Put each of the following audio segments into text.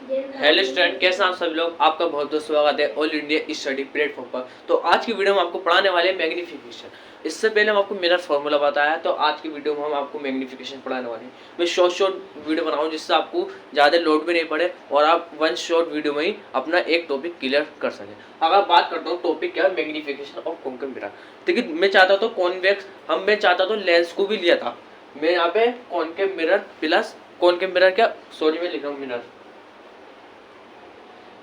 Hello student, कैसे हैं आप सभी लोग। आपका बहुत बहुत स्वागत है ऑल इंडिया स्टडी प्लेटफॉर्म पर। तो आज की वीडियो में आपको पढ़ाने वाले हैं मैग्नीफिकेशन। इससे पहले हम आपको मिरर फार्मूला बताया है, तो आज की वीडियो में हम आपको मैग्नीफिकेशन पढ़ाने वाले हैं। मैं शॉर्ट वीडियो बनाऊं जिससे आपको ज़्यादा लोड भी नहीं पड़े और आप वन शॉर्ट वीडियो में ही अपना एक टॉपिक क्लियर कर सकें। अगर बात करता हूँ टॉपिक क्या है, मैग्नीफिकेशन ऑफ कॉन्केव मिरर। देखिए, मैं चाहता था कॉन्वेक्स, मैं चाहता था लेंस को भी लिया था। मैं यहाँ पे concave mirror plus concave mirror क्या, सॉरी मैं लिख रहा हूँ मिरर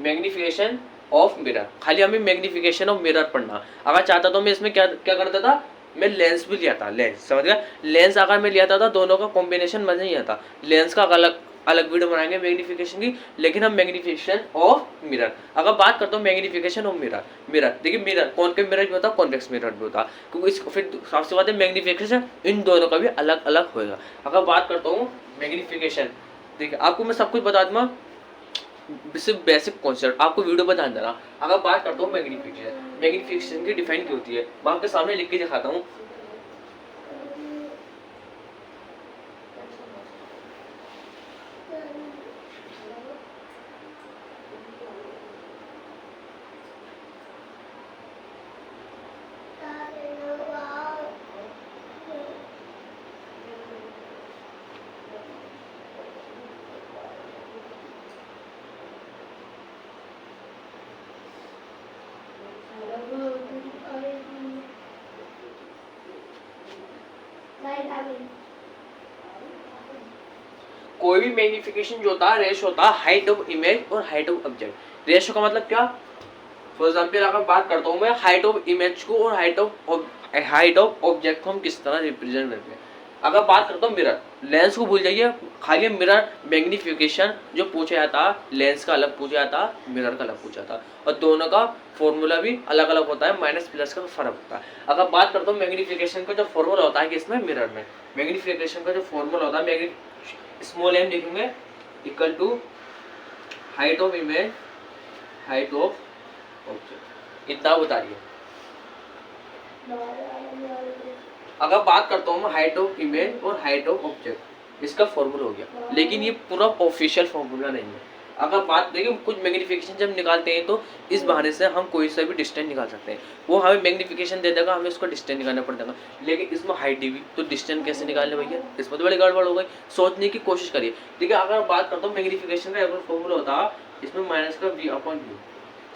मैग्निफिकेशन ऑफ मिरर, खाली हमें मैग्निफिकेशन ऑफ मिरर पढ़ना। अगर चाहता तो मैं इसमें क्या क्या करता था, मैं लेंस भी लिया था। लेंस समझ गया, लेंस अगर मैं लिया था दोनों का कॉम्बिनेशन मजा नहीं आता। लेंस का अलग अलग वीडियो बनाएंगे मैग्निफिकेशन की, लेकिन हम मैग्निफिकेशन ऑफ मिरर अगर बात करता हूँ मैग्निफिकेशन ऑफ मिरर। मिरर देखिए, मिरर कॉन्केव मिरर भी होता है, कॉन्वेक्स मिरर भी होता है, क्योंकि इस फिर सबसे बात है मैग्निफिकेशन इन दोनों का भी अलग अलग होगा। अगर बात करता हूँ मैग्निफिकेशन, देखिए आपको मैं सब कुछ बता दूंगा, सिर्फ बेसिक कॉन्सेप्ट आपको वीडियो पर ध्यान देना। अगर बात करता हूँ मैग्निफिकेशन की डिफाइन की होती है, मैं आपके सामने लिख के दिखाता हूँ। कोई भी मैग्निफिकेशन जो होता है रेशो होता है हाइट ऑफ इमेज और हाइट ऑफ ऑब्जेक्ट। रेशो का मतलब क्या, फॉर एग्जाम्पल अगर बात करता हूँ मैं हाइट ऑफ इमेज को और हाइट ऑफ ऑब्जेक्ट को हम किस तरह रिप्रेजेंट करते हैं। अगर बात करता हूँ मिरर, लेंस को भूल जाइए, खाली मिरर मैग्निफिकेशन जो पूछा जाता है लेंस का अलग पूछा जाता है, मिरर का अलग पूछा जाता है, और दोनों का फॉर्मूला भी अलग अलग होता है, माइनस प्लस का फर्क होता है। अगर बात करता हूँ मैग्निफिकेशन का जो फॉर्मूला होता है कि इसमें मिरर में मैग्निफिकेशन का जो फॉर्मूला होता है, स्मॉल m लिखेंगे equal to height of image height of object, इतना बता रही है। अगर बात करता हूँ मैं हाइट ऑफ इमेज और हाइट ऑफ ऑब्जेक्ट, इसका फॉर्मूला हो गया, लेकिन ये पूरा ऑफिशियल फॉर्मूला नहीं है। अगर बात देखिए, कुछ मैग्निफिकेशन जब निकालते हैं तो इस बहाने से हम कोई सा भी डिस्टेंस निकाल सकते हैं। वो हमें मैग्निफिकेशन दे देगा, हमें उसको डिस्टेंस निकालना पड़ जाएगा, लेकिन इसमें हाइट डी भी, तो डिस्टेंस कैसे निकालने भैया, इसमें तो बड़ी गड़बड़ हो गई। सोचने की कोशिश करिए। ठीक है, अगर बात करता हूँ मैग्निफिकेशन का फॉर्मूला होता है, इसमें माइनस का वी अपॉन यू,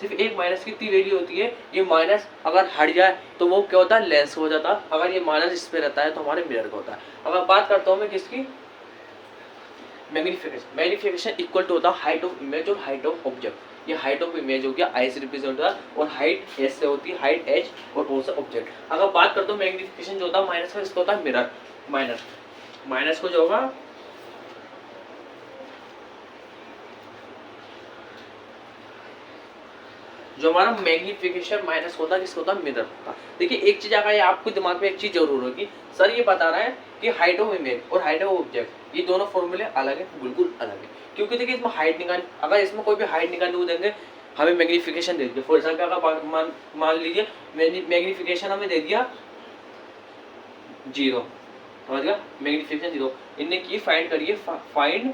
सिर्फ एक माइनस की इतनी वैल्यू होती है। ये माइनस अगर हट जाए तो वो क्या होता है, लेंस हो जाता है। अगर ये माइनस इस पे रहता है तो हमारे मिरर का होता है। अगर बात करता हूँ मैं किसकी, मैग्निफिकेशन इक्वल टू होता है हाइट ऑफ इमेज और हाइट ऑफ ऑब्जेक्ट। ये हाइट ऑफ इमेज हो गया, आई से रिप्रेजेंट होता है, और हाइट एस से होती है, हाइट एच और ओ से ऑब्जेक्ट। अगर बात करता हूँ मैग्निफिकेशन जो होता है माइनस का, इसका होता है मिरर। माइनस को जो होगा जो हमारा मैग्निफिकेशन माइनस होता है, किसका होता है, मिरर होता है। देखिए एक चीज अगर आपको दिमाग में एक चीज जरूर होगी, सर ये बता रहा है कि हाइट ऑफ इमेज और हाइट ऑफ ऑब्जेक्ट ये दोनों फॉर्मूले अलग है, बिल्कुल अलग है। क्योंकि देखिए इसमें हाइट निकाल, अगर इसमें कोई भी हाइट निकालने को देंगे, हमें मैग्निफिकेशन दे दिया। फॉर एग्जाम्पल अगर मान लीजिए मैग्निफिकेशन हमें दे दिया 0, समझ गया, मैग्निफिकेशन 0, इनने की फाइंड करिए, फाइंड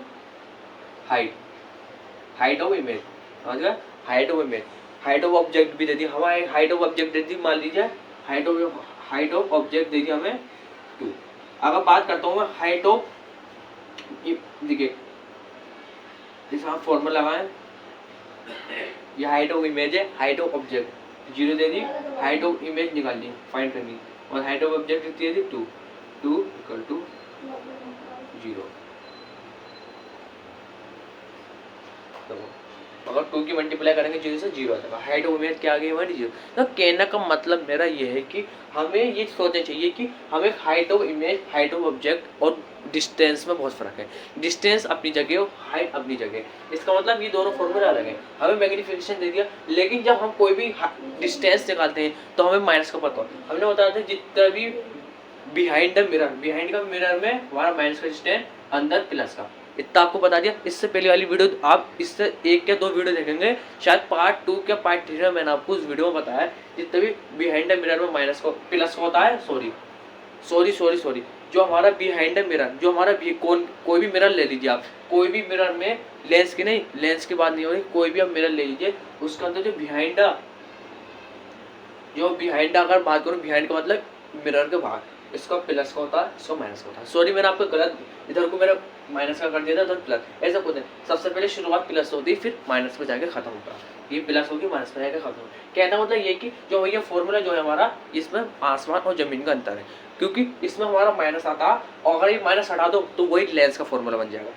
हाइट ऑफ इमेज, समझ गया, height of image, height of object भी दे दी हमारे, हाइट ऑफ ऑब्जेक्ट दे दी, मान लीजिए हाइट ऑफ ऑब्जेक्ट दे दी हमें 2। अगर बात करता हूँ मैं हाइट ऑफ, देखिए इस आप फॉर्मूला लगाएं, ये हाइट ऑफ इमेज है, height of object 0 they the, height of image निकालनी फाइंड करनी, और हाइट ऑफ ऑब्जेक्ट कितनी दे दी 2 इक्वल टू 0। अगर 2 की मल्टीप्लाई करेंगे 0 से 0 आ जाएगा, हाइट ऑफ इमेज क्या आ गई हमारी 0। तो कहने का मतलब मेरा ये है कि हमें ये सोचना चाहिए कि हमें height of image, height of object और डिस्टेंस में बहुत फर्क है। डिस्टेंस अपनी जगह और हाइट अपनी जगह, इसका मतलब ये दोनों फॉर्मूला अलग है। हमें मैग्निफिकेशन दे दिया, लेकिन जब हम कोई भी डिस्टेंस निकालते हैं तो हमें माइनस का पता हो। हमने बताया था जितना भी बिहाइंड द मिरर, बिहाइंड का मिरर में हमारा माइनस का डिस्टेंस, अंदर प्लस का, इतना आपको बता दिया। इससे पहले वाली वीडियो आप इससे 1 या 2 वीडियो देखेंगे, शायद पार्ट 2 या पार्ट 3 में मैंने आपको उस वीडियो में बताया जितने भी बिहाइंड द मिरर में माइनस को प्लस का होता है, सॉरी जो हमारा बिहाइंड है मिरर, जो हमारा कोई भी मिरर ले लीजिए आप, कोई भी मिरर में लेंस की नहीं, लेंस की बात नहीं हो रही, कोई भी आप मिरर ले लीजिए, उसके अंदर जो बिहाइंड अगर बात करूँ, बिहाइंड का मतलब मिरर के बाहर, इसका प्लस का होता है, इसका माइनस का होता है। सॉरी मैंने आपको गलत, इधर को मेरा माइनस का कर दिया था, इधर प्लस, ऐसा कुछ नहीं। सबसे पहले शुरुआत प्लस होती है, फिर माइनस पे जाके खत्म होता है। ये प्लस होगी, माइनस पे जाके खत्म होगा। कहना मतलब ये कि जो ये फॉर्मूला जो है हमारा, इसमें आसमान और जमीन का अंतर है, क्योंकि इसमें हमारा माइनस आता है, और अगर ये माइनस हटा दो तो वही लेंस का फॉर्मूला बन जाएगा।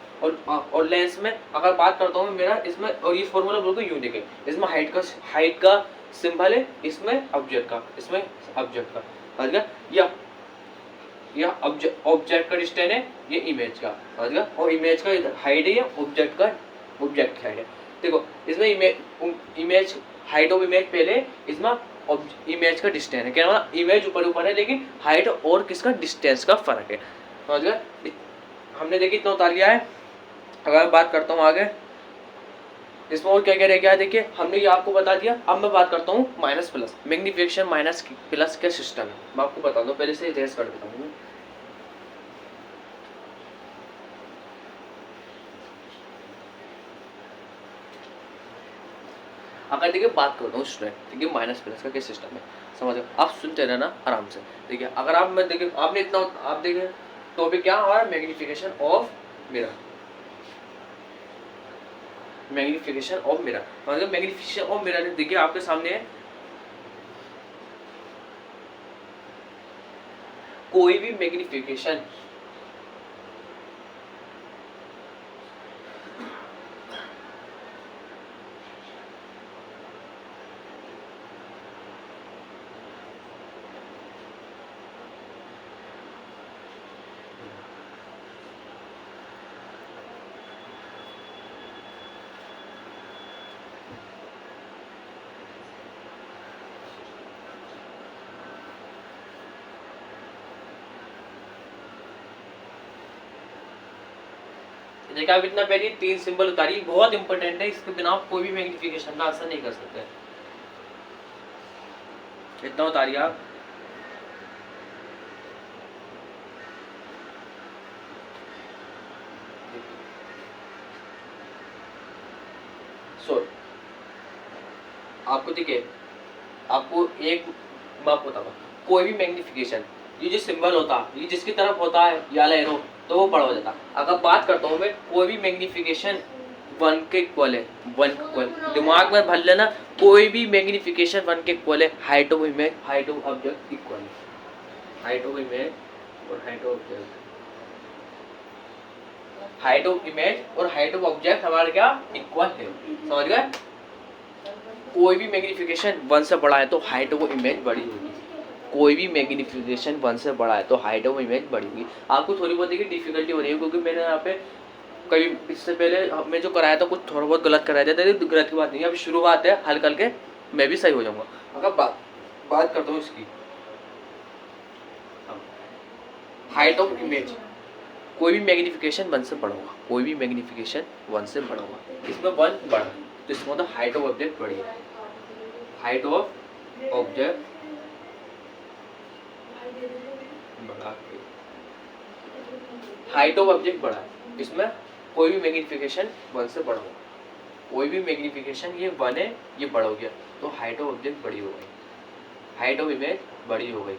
और लेंस में अगर बात करता हूँ मेरा, इसमें और ये फॉर्मूला बिल्कुल यूं दिखे, इसमें हाइट का सिंबल है, इसमें ऑब्जेक्ट का, इसमें ऑब्जेक्ट का, समझ गया? या ऑब्जेक्ट का डिस्टेंस है, ये इमेज का, समझ गया? और इमेज का हाइट है, ये ऑब्जेक्ट की हाइट है। देखो इसमें इमेज हाइट ऑफ इमेज पहले, इसमें इमेज का डिस्टेंस है, क्या मतलब इमेज ऊपर है, लेकिन हाइट और किसका डिस्टेंस का फर्क है, समझ गया? हमने देखिए इतना उतार लिया है। अगर मैं बात करता हूँ आगे, इसमें और क्या क्या रह गया, देखिए हमने ये आपको बता दिया। अब मैं बात करता हूँ minus plus, magnification minus plus क्या सिस्टम है, मैं आपको बता दूँ, पहले से रेस कर देता हूँ। अगर देखिए बात करता हूँ स्टूडेंट, देखिए माइनस प्लस का क्या सिस्टम है, समझ लो, आप सुनते रहना आराम से। देखिए अगर आप, मैं देखिए आपने इतना, आप देखिए टॉपिक क्या हमारा, magnification of mirror, magnification of mirror, मतलब मैग्नीफिकेशन ऑफ मिरर देखिए आपके सामने है, कोई भी मैग्नीफिकेशन देखिए आप इतना पहले 3 सिंबल उतारी, बहुत इंपॉर्टेंट है, इसके बिना आप कोई भी मैग्नीफिकेशन का आंसर नहीं कर सकते। इतना उतारिए आप, सो आपको देखिए, आपको एक मैं आपको बताऊंगा, कोई भी मैग्नीफिकेशन, ये जो सिंबल होता है, ये जिसकी तरफ होता है ये वाला एरो, तो वो बड़ा हो जाता। अगर बात करता हूँ मैं, कोई भी मैग्नीफिकेशन 1 के इक्वल है, 1 के इक्वल, दिमाग में भर लेना, कोई भी मैग्नीफिकेशन 1 के इक्वल है, height of image, height of object equal है, हाइट ऑफ इमेज और height of object, height of image और हाइट ऑफ ऑब्जेक्ट हमारा क्या इक्वल है, समझ गए? कोई भी मैग्नीफिकेशन 1 से बड़ा है तो हाइट ऑफ इमेज बड़ी होगी, कोई भी मैग्नीफिकेशन 1 से बड़ा है तो हाइट ऑफ इमेज बड़ी होगी। आपको थोड़ी बहुत देखिए डिफिकल्टी हो रही है, क्योंकि मैंने यहाँ पे कभी इससे पहले मैं जो कराया था कुछ थोड़ा बहुत गलत कराया था, तो गलत की बात नहीं है, अभी शुरुआत है, हल करके मैं भी सही हो जाऊंगा। अगर बात करता हूँ इसकी, हाइट ऑफ इमेज, कोई भी मैग्नीफिकेशन 1 से बड़ा होगा, कोई भी मैग्नीफिकेशन 1 से बड़ा होगा, इसमें 1 बड़ा, तो इसमें मतलब हाइट ऑफ ऑब्जेक्ट बड़ी है, हाइट ऑफ ऑब्जेक्ट बड़ा, हाइट ऑफ ऑब्जेक्ट बड़ा है, इसमें कोई भी मैग्नीफिकेशन 1 से बड़ा होगा, कोई भी मैग्नीफिकेशन ये 1 है, ये बड़ा हो गया, तो हाइट ऑफ ऑब्जेक्ट बड़ी हो गई, हाइट ऑफ इमेज बड़ी हो गई।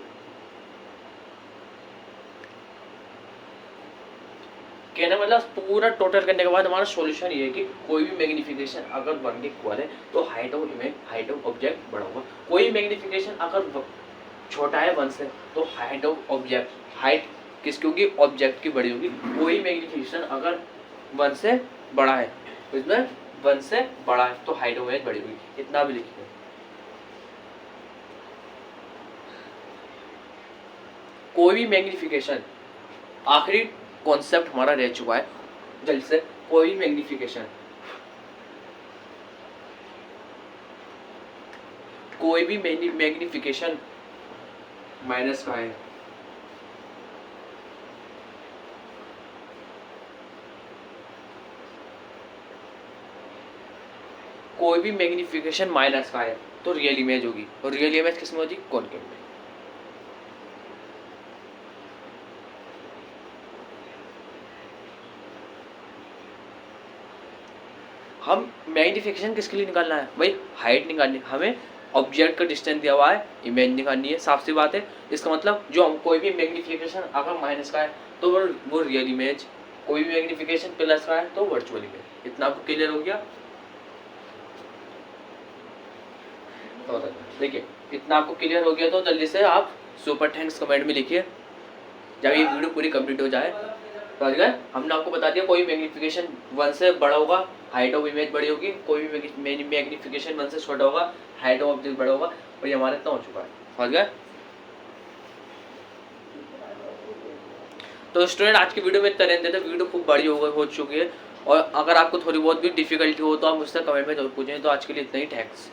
कहना मतलब पूरा टोटल करने के बाद हमारा सॉल्यूशन ये है कि कोई भी मैग्नीफिकेशन अगर 1 के इक्वल है तो height of image, height of object बड़ा होगा, कोई मैग्नीफिकेशन अगर छोटा है 1 से तो हाइट ऑफ ऑब्जेक्ट, हाइट किसकी होगी, ऑब्जेक्ट की बड़ी होगी। कोई मैग्नीफिकेशन अगर 1 से बड़ा है तो इसमें 1 से बड़ा है तो हाइट ऑफ इमेज बड़ी होगी, इतना भी लिखिए। कोई भी मैग्नीफिकेशन, आखिरी कॉन्सेप्ट हमारा रह चुका है जल्द से, कोई मैग्नीफिकेशन, कोई भी मैग्नीफिकेशन माइनस का है, कोई भी मैग्नीफिकेशन माइनस का है तो रियल इमेज होगी, और रियल इमेज किसमें होगी, कॉनकेव में। हम मैग्नीफिकेशन किसके लिए निकालना है भाई, हाइट निकालनी, हमें ऑब्जेक्ट का डिस्टेंस दिया हुआ है, इमेज निकालनी है, साफ सी बात है। इसका मतलब जो हम कोई भी मैग्नीफिकेशन अगर माइनस का है तो वो रियल इमेज, कोई भी मैग्नीफिकेशन प्लस का है तो वर्चुअल इमेज। इतना आपको क्लियर हो गया? देखिए इतना आपको क्लियर हो गया तो जल्दी से आप सुपर थैंक्स कमेंट में लिखिए जब ये वीडियो पूरी कंप्लीट हो जाए। समझ गए? हमने आपको बता दिया कोई मैग्नीफिकेशन 1 से बड़ा होगा हाइट ऑफ इमेज बड़ी होगी, कोई भी मैग्नीफिकेशन 1 से छोटा होगा हाइट ऑफ ऑब्जेक्ट बड़ा होगा, और ये हमारा इतना हो चुका है। समझ गए? तो स्टूडेंट आज की वीडियो में इतना रहने देते, वीडियो खूब बड़ी हो चुकी है, और अगर आपको थोड़ी बहुत भी डिफिकल्टी हो तो आप मुझसे कमेंट में जरूर पूछें। तो आज के लिए इतना ही, थैंक्स।